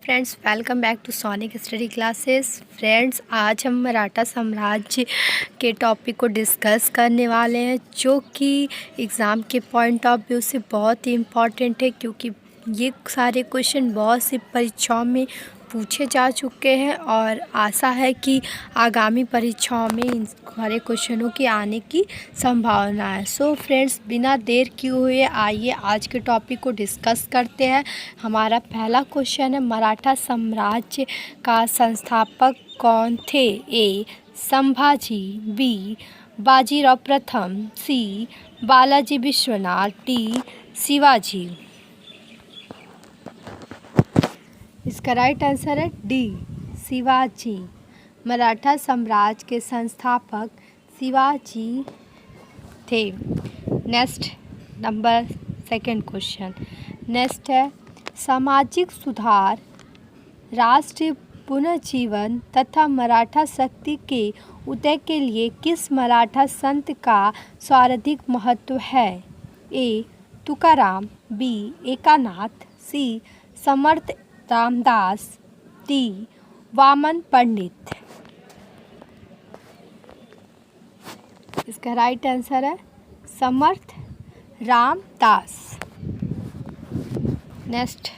Friends, welcome back to Sonic study classes. Friends, आज हम मराठा साम्राज्य के टॉपिक को डिस्कस करने वाले हैं, जो कि एग्ज़ाम के पॉइंट ऑफ व्यू से बहुत ही इम्पॉर्टेंट है, क्योंकि ये सारे क्वेश्चन बहुत सी परीक्षाओं में पूछे जा चुके हैं और आशा है कि आगामी परीक्षाओं में इन सारे क्वेश्चनों के आने की संभावना है। सो फ्रेंड्स, बिना देर किए हुए आइए आज के टॉपिक को डिस्कस करते हैं। हमारा पहला क्वेश्चन है, मराठा साम्राज्य का संस्थापक कौन थे? ए संभाजी, बी बाजीराव प्रथम, सी बालाजी विश्वनाथ, डी शिवाजी। इसका राइट आंसर है डी शिवाजी। मराठा साम्राज्य के संस्थापक शिवाजी थे। Next number second question. Next है, सामाजिक सुधार, राष्ट्रीय पुनर्जीवन तथा मराठा शक्ति के उदय के लिए किस मराठा संत का सर्वाधिक महत्व है? ए तुकाराम, बी एकानाथ, सी समर्थ रामदास, डी वामन पंडित। इसका राइट आंसर है समर्थ रामदास। नेक्स्ट,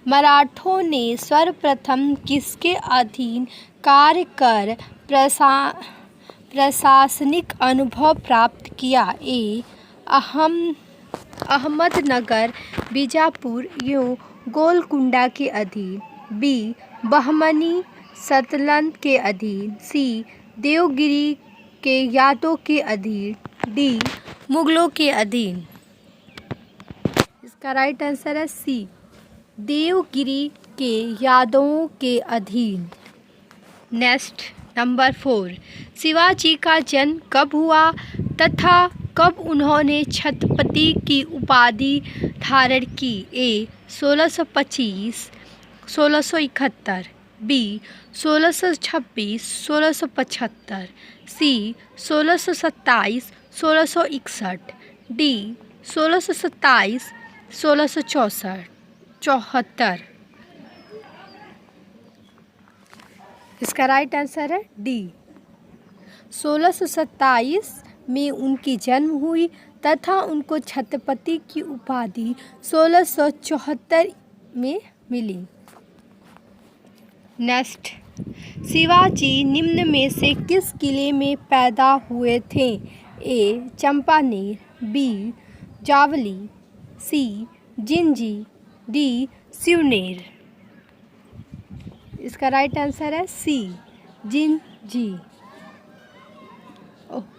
मराठों ने सर्वप्रथम किसके अधीन कार्य कर प्रशासनिक अनुभव प्राप्त किया? ए अहमदनगर, बीजापुर एवं गोलकुंडा के अधीन, बी बहमनी सतलंत के अधीन, सी देवगिरी के यादों के अधीन, डी मुगलों के अधीन। इसका राइट आंसर है सी देवगिरी के यादवों के अधीन। नेक्स्ट नंबर 4, शिवाजी का जन्म कब हुआ तथा कब उन्होंने छत्रपति की उपाधि धारण की? ए 1625, 1671, बी 1626, 1675, सी 1627, 1661, डी 1627, 1674। इसका राइट आंसर है डी 1627 में उनकी जन्म हुई तथा उनको छत्रपति की उपाधि 1674 में मिली। नेक्स्ट, शिवाजी निम्न में से किस किले में पैदा हुए थे? A Champaner, B Javali, C Jinji, D Shivneri. इसका राइट आंसर है C Jinji.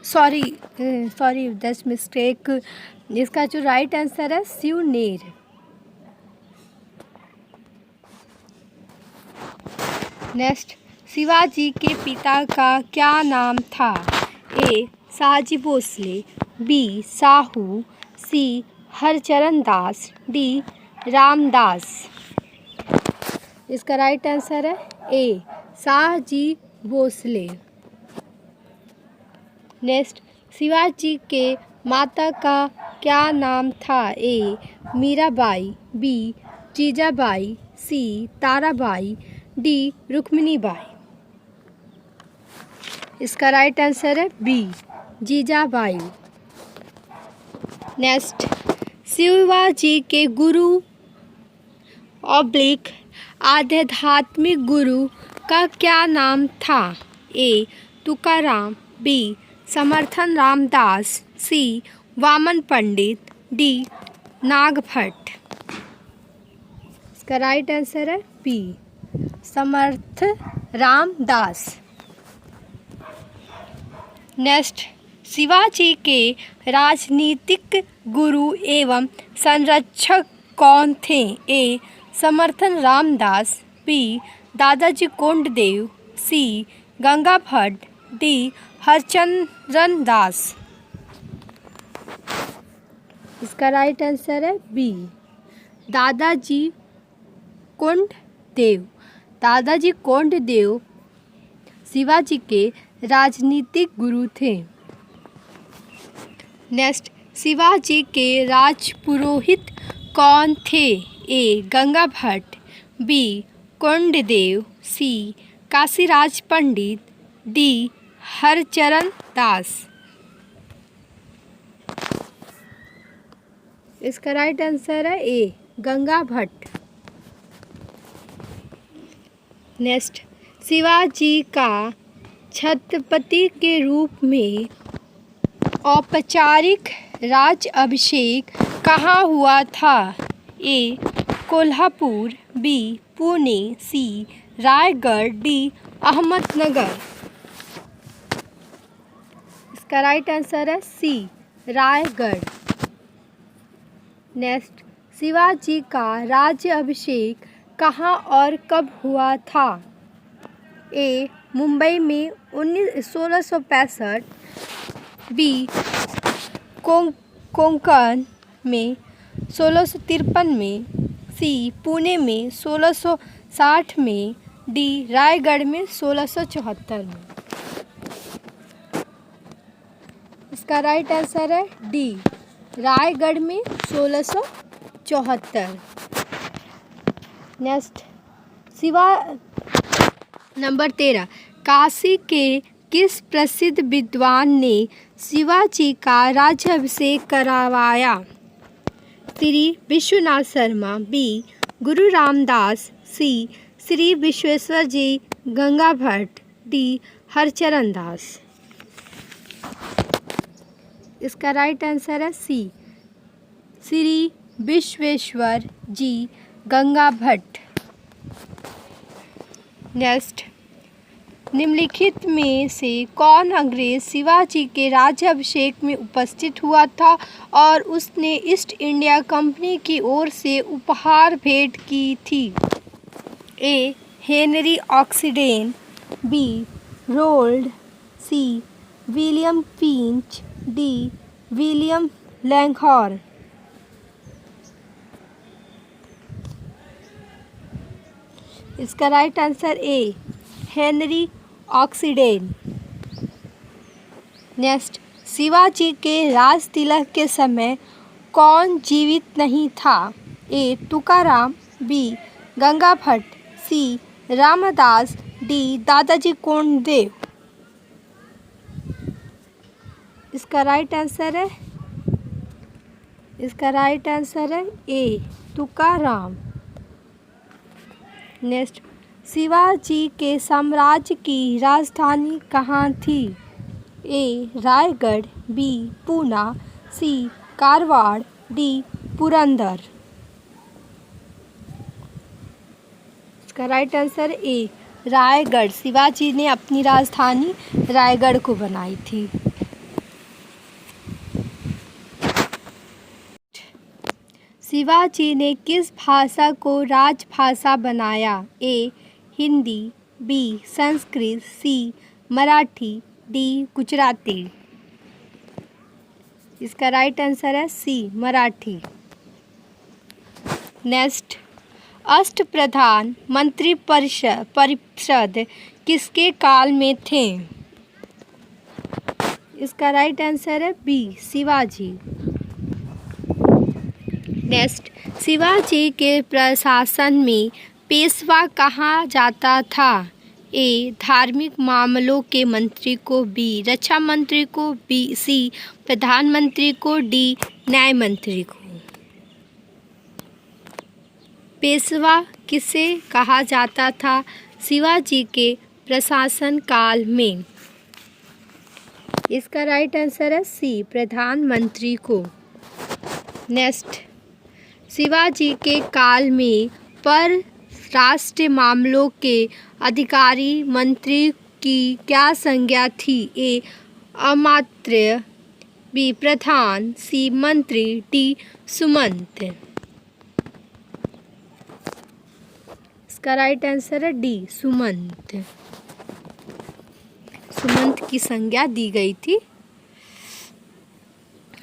Sorry that's mistake. इसका जो राइट आंसर है सिवनेर। नेक्स्ट, शिवाजी के पिता का क्या नाम था? ए शाहजी भोसले, बी साहू, सी हरचरण दास, डी रामदास। इसका राइट आंसर है ए शाहजी भोसले। नेक्स्ट, शिवाजी के माता का क्या नाम था? ए मीराबाई, बी जीजाबाई, सी ताराबाई, डी रुक्मिणीबाई। इसका राइट आंसर है बी जीजाबाई। नेक्स्ट, शिवाजी के गुरु ऑब्लिक आध्यात्मिक गुरु का क्या नाम था? ए तुकाराम, बी समर्थन रामदास, सी वामन पंडित, डी नागभट्ट। इसका राइट आंसर है बी समर्थ रामदास। नेक्स्ट, शिवाजी के राजनीतिक गुरु एवं संरक्षक कौन थे? ए समर्थन रामदास, बी दादाजी कोंडदेव, सी गंगा भट्ट, डी हरचंद्रन दास। इसका राइट आंसर है बी दादाजी कोंडदेव। दादाजी कोंडदेव शिवाजी के राजनीतिक गुरु थे। नेक्स्ट, शिवाजी के राजपुरोहित कौन थे? ए गंगा भट्ट, बी कोंडदेव, सी काशीराज पंडित, डी हरचरण दास। इसका राइट आंसर है ए गंगा भट्ट। नेक्स्ट, शिवाजी का छत्रपति के रूप में औपचारिक राज्य अभिषेक कहाँ हुआ था? ए कोल्हापुर, बी पुणे, सी रायगढ़, डी अहमदनगर। इसका राइट आंसर है सी रायगढ़। नेक्स्ट, शिवाजी का राज्य अभिषेक कहाँ और कब हुआ था? ए मुंबई में 1665, बी कोंकण में 1653 में, सी पुणे में 1660 में, डी रायगढ़ में 1674 में। इसका राइट आंसर है डी रायगढ़ में 1674। नेक्स्ट, नंबर 13, काशी के किस प्रसिद्ध विद्वान ने शिवाजी का राज्याभिषेक करवाया? श्री विश्वनाथ शर्मा, बी गुरु रामदास, सी श्री विश्वेश्वर जी गंगा भट्ट, डी हरचरण दास। इसका राइट आंसर है सी श्री विश्वेश्वर जी गंगा भट्ट। नेक्स्ट, निम्नलिखित में से कौन अंग्रेज शिवाजी के राज्याभिषेक में उपस्थित हुआ था और उसने ईस्ट इंडिया कंपनी की ओर से उपहार भेंट की थी? A Henry Oxenden, B Rolt, C William Finch, D William Langhorne. इसका right answer A Henry Oxenden. Next, Shivaji के राज तिलक के समय कौन जीवित नहीं था? A Tukaram, B Ganga Bhatt, C Ramdas, D Dadaji Konddev. इसका राइट आंसर है ए तुकाराम। नेक्स्ट, शिवाजी के साम्राज्य की राजधानी कहाँ थी? ए रायगढ़, बी पूना, सी कारवाड़, डी पुरंदर। इसका राइट आंसर ए रायगढ़। शिवाजी ने अपनी राजधानी रायगढ़ को बनाई थी। शिवाजी ने किस भाषा को राजभाषा बनाया? ए हिंदी, बी संस्कृत, सी मराठी, डी गुजराती। इसका राइट आंसर है सी मराठी। नेक्स्ट, अष्टप्रधान मंत्री परिषद किसके काल में थे? इसका राइट आंसर है बी शिवाजी। नेक्स्ट, शिवाजी के प्रशासन में पेशवा कहा जाता था? ए धार्मिक मामलों के मंत्री को, बी रक्षा मंत्री को, बी सी प्रधानमंत्री को, डी न्याय मंत्री को। पेशवा किसे कहा जाता था शिवाजी के प्रशासन काल में? इसका राइट आंसर है सी प्रधानमंत्री को। नेक्स्ट, शिवाजी के काल में पर राष्ट्रीय मामलों के अधिकारी मंत्री की क्या संज्ञा थी? ए अमात्य, बी प्रधान, सी मंत्री, डी सुमंत। इसका राइट आंसर है डी सुमंत। सुमंत की संज्ञा दी गई थी।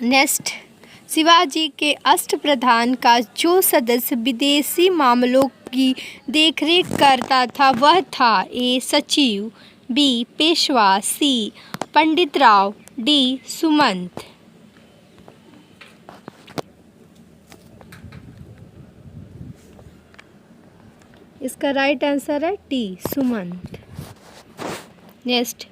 नेक्स्ट, शिवाजी के अष्टप्रधान का जो सदस्य विदेशी मामलों की देखरेख करता था वह था? ए सचिव, बी पेशवा, सी पंडित राव, डी सुमंत। इसका राइट आंसर है T, Sumant. Next,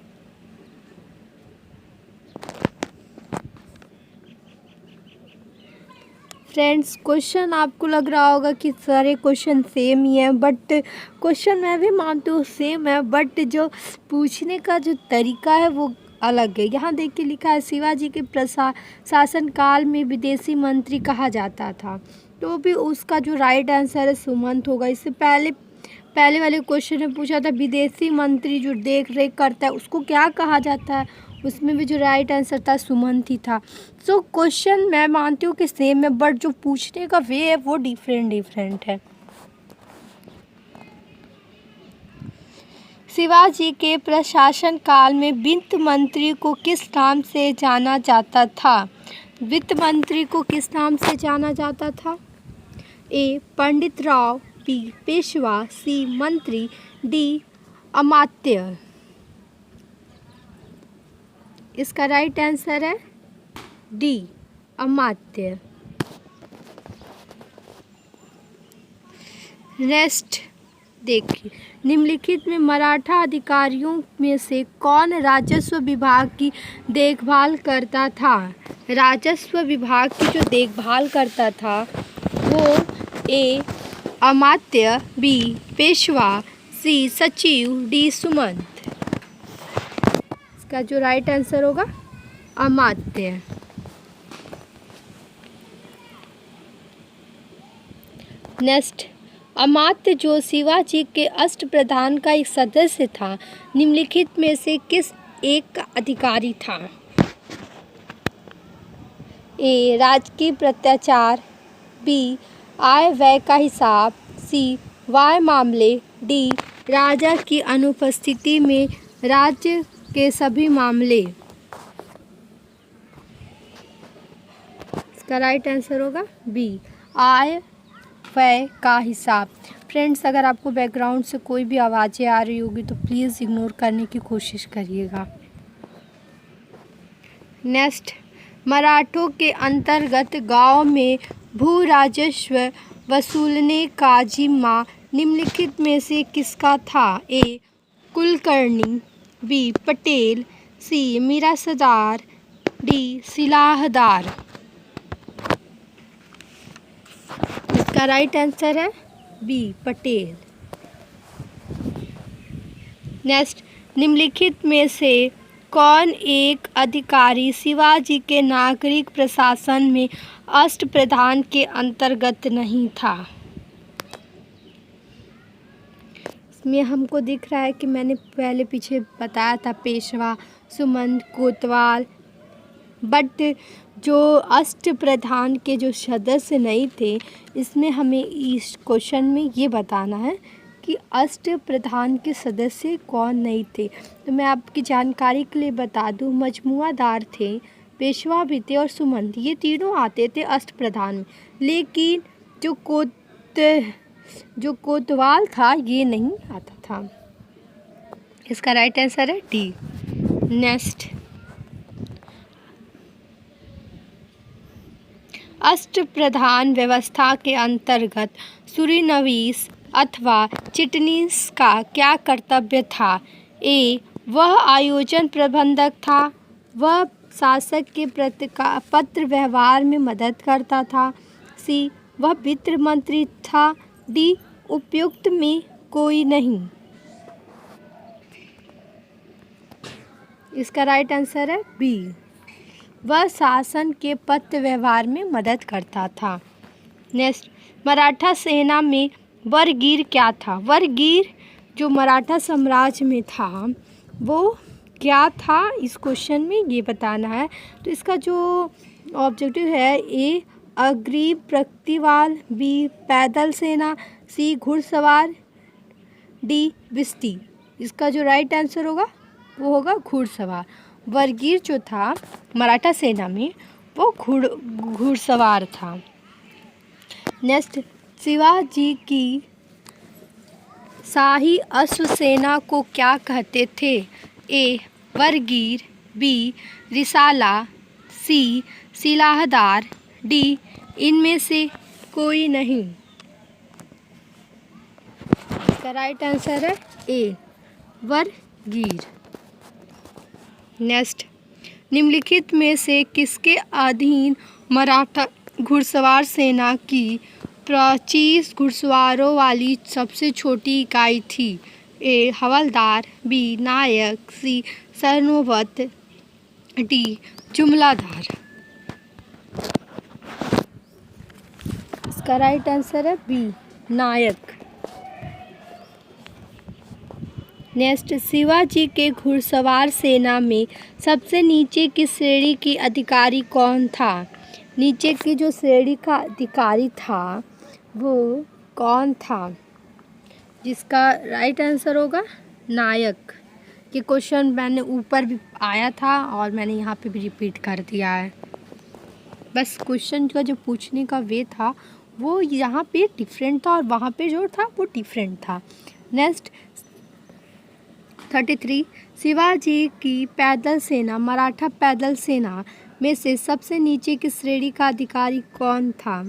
friends question आपको लग रहा होगा कि सारे क्वेश्चन सेम ही हैं, बट क्वेश्चन मैं भी मानती हूँ सेम है, बट जो पूछने का जो तरीका है वो अलग है। यहाँ देख के लिखा है शिवाजी के शासन काल में विदेशी मंत्री कहा जाता था, तो भी उसका जो राइट आंसर है सुमंत होगा। इससे पहले वाले क्वेश्चन में पूछा था विदेशी मंत्री जो देख रेख करता है उसको क्या कहा जाता है, उसमें भी जो राइट आंसर था सुमंत ही था। सो क्वेश्चन मैं मानती हूँ कि सेम है, बट जो पूछने का वे है वो डिफरेंट है। शिवाजी के प्रशासन काल में वित्त मंत्री को किस नाम से जाना जाता था? वित्त मंत्री को किस नाम से जाना जाता था? ए पंडित राव, बी पेशवा, सी मंत्री, डी अमात्य। इसका राइट आंसर है डी, अमात्य। नेक्स्ट देखिए, निम्नलिखित में मराठा अधिकारियों में से कौन राजस्व विभाग की देखभाल करता था? राजस्व विभाग की जो देखभाल करता था वो ए अमात्य, बी पेशवा, सी सचिव, डी सुमंत। इसका जो राइट आंसर होगा अमात्य। नेक्स्ट, अमात्य जो शिवाजी के अष्टप्रधान का एक सदस्य था, निम्नलिखित में से किस एक का अधिकारी था? ए राजकीय प्रत्याचार, बी आय व्यय का हिसाब, सी वाय मामले, डी राजा की अनुपस्थिति में राज्य के सभी मामले। इसका राइट आंसर होगा बी, आय व्यय का हिसाब। फ्रेंड्स अगर आपको बैकग्राउंड से कोई भी आवाज़ें आ रही होगी तो प्लीज़ इग्नोर करने की कोशिश करिएगा। नेक्स्ट, मराठों के अंतर्गत गांव में भू राजस्व वसूलने का जिम्मा निम्नलिखित में से किसका था? ए कुलकर्णी, बी पटेल, सी मिरासदार, डी सिलाहदार। इसका राइट आंसर है बी पटेल। नेक्स्ट, निम्नलिखित में से कौन एक अधिकारी शिवाजी के नागरिक प्रशासन में अष्टप्रधान के अंतर्गत नहीं था? इसमें हमको दिख रहा है कि मैंने पहले पीछे बताया था पेशवा, सुमंत, कोतवाल, बट जो अष्टप्रधान के जो सदस्य नहीं थे, इसमें हमें इस क्वेश्चन में ये बताना है कि अष्टप्रधान के सदस्य कौन नहीं थे। तो मैं आपकी जानकारी के लिए बता दूं, मजमुआदार थे, पेशवा भी थे और सुमंत, ये तीनों आते थे अष्टप्रधान में, लेकिन जो कोतवाल था ये नहीं आता था। इसका राइट आंसर है डी। नेक्स्ट, अष्टप्रधान व्यवस्था के अंतर्गत सूरीनवीस अथवा चिटनीस का क्या कर्तव्य था? ए वह आयोजन प्रबंधक था, वह शासक के पत्र व्यवहार में मदद करता था, सी वह वित्त मंत्री था, डी उपयुक्त में कोई नहीं। इसका राइट आंसर है बी, वह शासन के पत्र व्यवहार में मदद करता था। नेक्स्ट, मराठा सेना में वरगीर क्या था? वरगीर जो मराठा साम्राज्य में था वो क्या था, इस क्वेश्चन में ये बताना है। तो इसका जो ऑब्जेक्टिव है, ए अग्रिम प्रतिवाल, बी पैदल सेना, सी घुड़सवार, डी विस्ती। इसका जो राइट आंसर होगा वो होगा घुड़सवार। वरगीर जो था मराठा सेना में वो घुड़सवार था। नेक्स्ट, शिवाजी की शाही अश्वसेना को क्या कहते थे? ए वरगीर, बी रिसाला, सी सिलाहदार, डी इनमें से कोई नहीं। इसका राइट आंसर है ए वरगीर। नेक्स्ट, निम्नलिखित में से किसके अधीन मराठा घुड़सवार सेना की 25 घुड़सवारों वाली सबसे छोटी इकाई थी? ए हवलदार, बी नायक, सी सरनोबत, डी जुमलादार। इसका राइट आंसर है बी नायक। नेक्स्ट, शिवाजी के घुड़सवार सेना में सबसे नीचे की श्रेणी की अधिकारी कौन था? नीचे की जो श्रेणी का अधिकारी था वो कौन था? जिसका राइट आंसर होगा नायक। ये क्वेश्चन मैंने ऊपर भी आया था और मैंने यहाँ पे भी रिपीट कर दिया है। बस क्वेश्चन का जो पूछने का वे था वो यहाँ पे डिफरेंट था और वहाँ पे जो था वो डिफरेंट था। नेक्स्ट 33, शिवाजी की पैदल सेना मराठा पैदल सेना में से सबसे नीचे की श्रेणी का अधिकारी कौन था?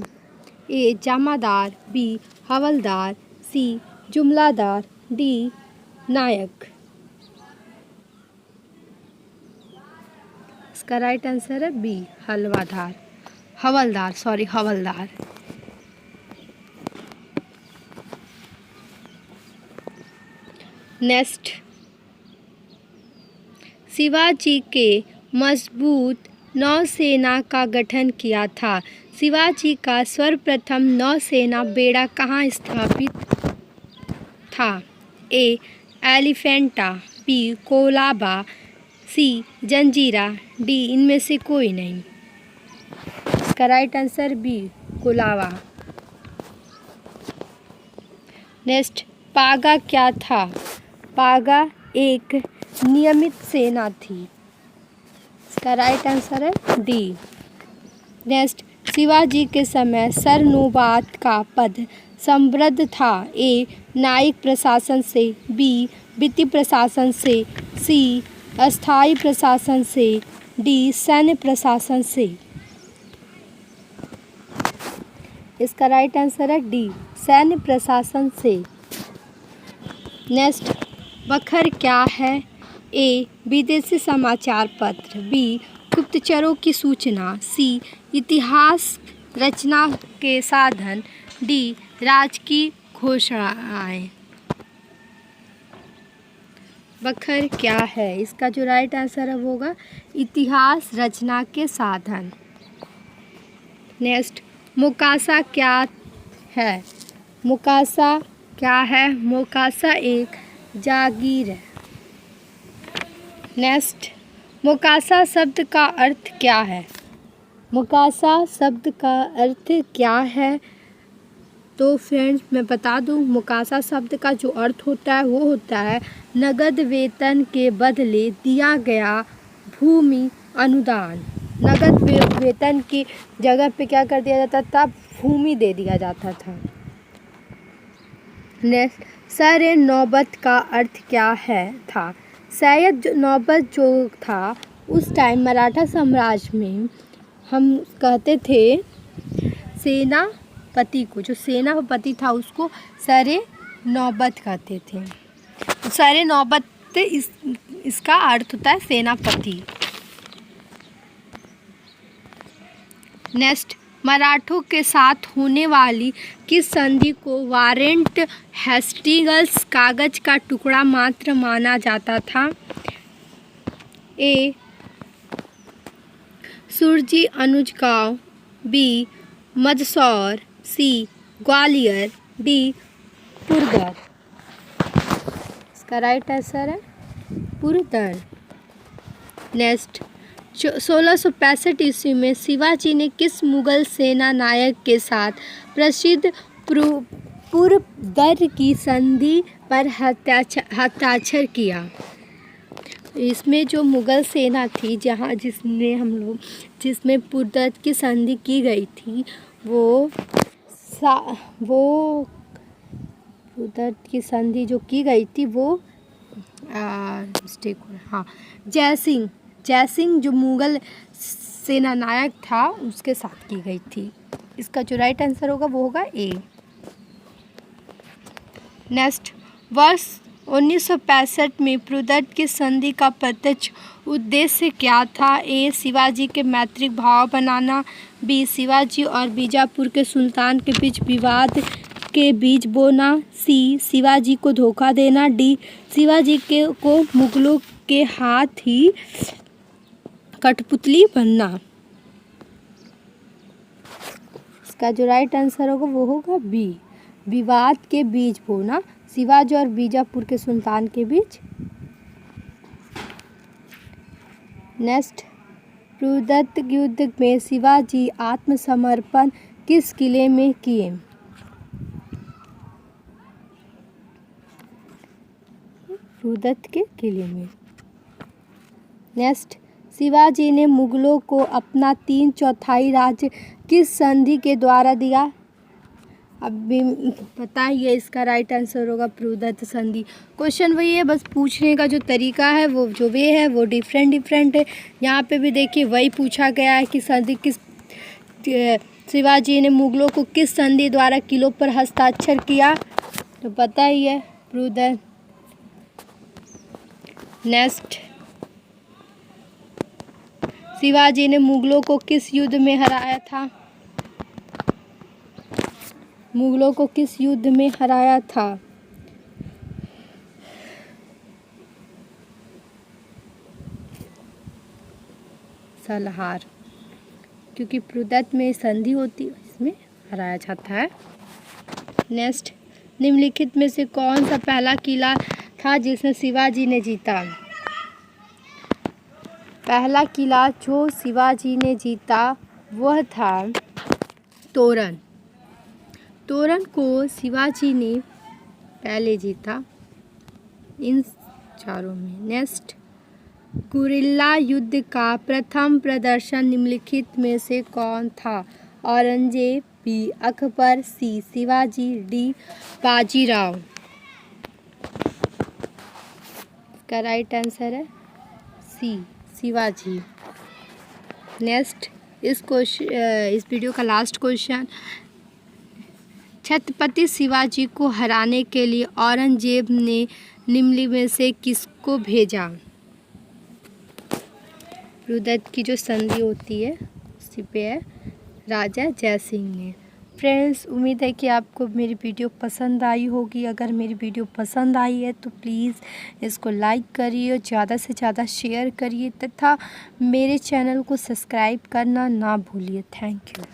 ए जमादार, बी हवलदार, सी जुमलादार, डी नायक। इसका राइट आंसर है बी हवलदार। नेक्स्ट, शिवाजी के मजबूत नौसेना का गठन किया था। शिवाजी का सर्वप्रथम नौसेना बेड़ा कहाँ स्थापित था? A Elephanta, B Colaba, C Janjira, D इनमें से कोई नहीं। इसका right answer B Colaba. Next, पागा क्या था? पागा एक नियमित सेना थी। इसका राइट आंसर है डी। नेक्स्ट, शिवाजी के समय सरनोबत का पद समृद्ध था। ए न्यायिक प्रशासन से, बी वित्तीय प्रशासन से, सी अस्थायी प्रशासन से, डी सैन्य प्रशासन से। इसका राइट आंसर है डी सैन्य प्रशासन से। नेक्स्ट, बखर क्या है? ए विदेशी समाचार पत्र, बी गुप्तचरों की सूचना, सी इतिहास रचना के साधन, डी राजकीय घोषणाएं। बखर क्या है? इसका जो राइट आंसर है वो होगा इतिहास रचना के साधन। नेक्स्ट, मोकासा क्या है? मोकासा क्या है? मोकासा एक जागीर है। नेक्स्ट, मोकासा शब्द का अर्थ क्या है? मोकासा शब्द का अर्थ क्या है? तो फ्रेंड्स मैं बता दूं, मोकासा शब्द का जो अर्थ होता है वो होता है नगद वेतन के बदले दिया गया भूमि अनुदान। नगद वेतन की जगह पे क्या कर दिया जाता था? भूमि दे दिया जाता था। नेक्स्ट, सर नौबत का अर्थ क्या था? सैयद नौबत जो था उस टाइम मराठा साम्राज्य में हम कहते थे सेनापति को, जो सेनापति था उसको सर नौबत कहते थे। सर नौबत इसका अर्थ होता है सेनापति। नेक्स्ट, मराठों के साथ होने वाली किस संधि को वारेंट हेस्टिंग्स कागज का टुकड़ा मात्र माना जाता था? ए सुरजी अनुजगांव, बी मंदसौर, सी ग्वालियर, डी पुरंदर। इसका राइट आंसर है पुरंदर। नेक्स्ट, 1665 ईस्वी में शिवाजी ने किस मुगल सेना नायक के साथ प्रसिद्ध पुरंदर की संधि पर हस्ताक्षर किया? इसमें जो मुगल सेना थी जिसमें पुरंदर की संधि की गई थी वो पुरंदर की संधि जो की गई थी वो जयसिंह जो मुगल सेना नायक था उसके साथ की गई थी। इसका जो राइट आंसर होगा वो होगा ए। नेक्स्ट, वर्ष 1965 में प्रुदत्त की संधि का प्रत्यक्ष उद्देश्य क्या था? ए. शिवाजी के मैत्रिक भाव बनाना, बी. शिवाजी और बीजापुर के सुल्तान के बीच विवाद के बीज बोना, सी. शिवाजी को धोखा देना, डी. शिवाजी को मुगलों के हाथ ही कठपुतली बनना। इसका जो राइट आंसर होगा वो होगा बी, विवाद के बीज बोना, शिवाजी और बीजापुर के सुल्तान के बीच। नेक्स्ट, प्रुदत्त युद्ध में शिवाजी आत्मसमर्पण किस किले में किए? प्रुदत्त के किले में। नेक्स्ट, शिवाजी ने मुगलों को अपना 3/4 राज्य किस संधि के द्वारा दिया? अब भी पता ही है, इसका राइट आंसर होगा प्रुदत्त संधि। क्वेश्चन वही है, बस पूछने का जो तरीका है वो जो वे है वो डिफरेंट है। यहाँ पे भी देखिए वही पूछा गया है कि संधि किस शिवाजी ने मुगलों को किस संधि द्वारा किलों पर हस्ताक्षर किया, तो पता ही है प्रुदत्त। नेक्स्ट, शिवाजी ने मुगलों को किस युद्ध में हराया था? मुगलों को किस युद्ध में हराया था? सलहार, क्योंकि प्रुदत्त में संधि होती है इसमें हराया जाता है। नेक्स्ट, निम्नलिखित में से कौन सा पहला किला था जिसे शिवाजी ने जीता? पहला किला जो शिवाजी ने जीता वह था तोरण। तोरण को शिवाजी ने पहले जीता इन चारों में। नेक्स्ट, गुरिल्ला युद्ध का प्रथम प्रदर्शन निम्नलिखित में से कौन था? औरंगजेब, बी. अकबर, सी. शिवाजी, डी. बाजीराव। इसका राइट आंसर है सी, शिवाजी। नेक्स्ट, इस वीडियो का लास्ट क्वेश्चन, छत्रपति शिवाजी को हराने के लिए औरंगजेब ने निम्न में से किसको भेजा? प्रुदत्त की जो संधि होती है उसी पे है, राजा जयसिंह ने। फ्रेंड्स, उम्मीद है कि आपको मेरी वीडियो पसंद आई होगी। अगर मेरी वीडियो पसंद आई है तो प्लीज़ इसको लाइक करिए, ज़्यादा से ज़्यादा शेयर करिए तथा मेरे चैनल को सब्सक्राइब करना ना भूलिए। Thank you.